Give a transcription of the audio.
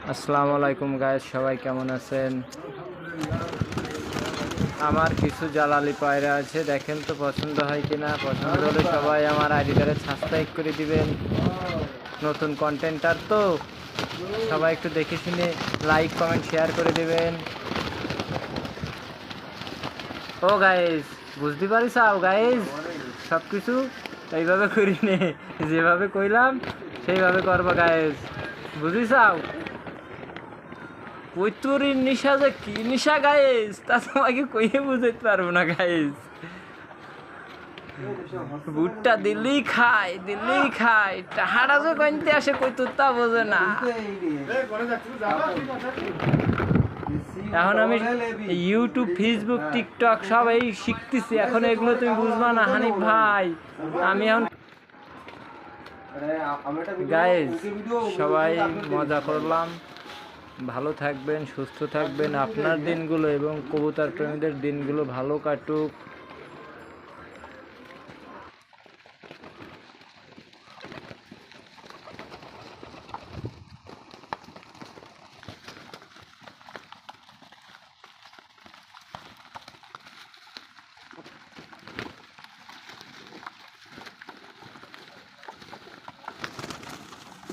আসসালামু আলাইকুম গাইস, সবাই কেমন আছেন? আমার কিছু জালালি পায়রা আছে, দেখেন তো পছন্দ হয় কিনা। পছন্দ হলে সবাই আমার আইডিটারে সাবস্ক্রাইব করে দিবেন। নতুন কন্টেন্টার তো সবাই একটু দেখে শুনে লাইক কমেন্ট শেয়ার করে দিবেন। ও গাইস, বুঝতে পারিস গাইস, সব কিছু এইভাবে করি নে, যেভাবে কইলাম সেইভাবে করবা গাইস, বুঝিসাও? কৈতুরির নিশা যে কি নিশা গাইস, তা তোমাকে কইয়ে বুঝাইতে পারবো না গাইস। ভুট্টা দিল্লি খায় টাহারা যে কইতে আসে কৈতুর তা বোঝে না। এখন আমি ইউটিউব ফেসবুক টিকটক সব এই শিখতেছি, এখন এগুলো তুমি বুঝবা না হানিফ ভাই। আমি এখন গাইস সবাই মজা করলাম, ভালো থাকবেন, সুস্থ থাকবেন, আপনার দিনগুলো এবং কবুতর প্রেমীদের দিনগুলো ভালো কাটুক।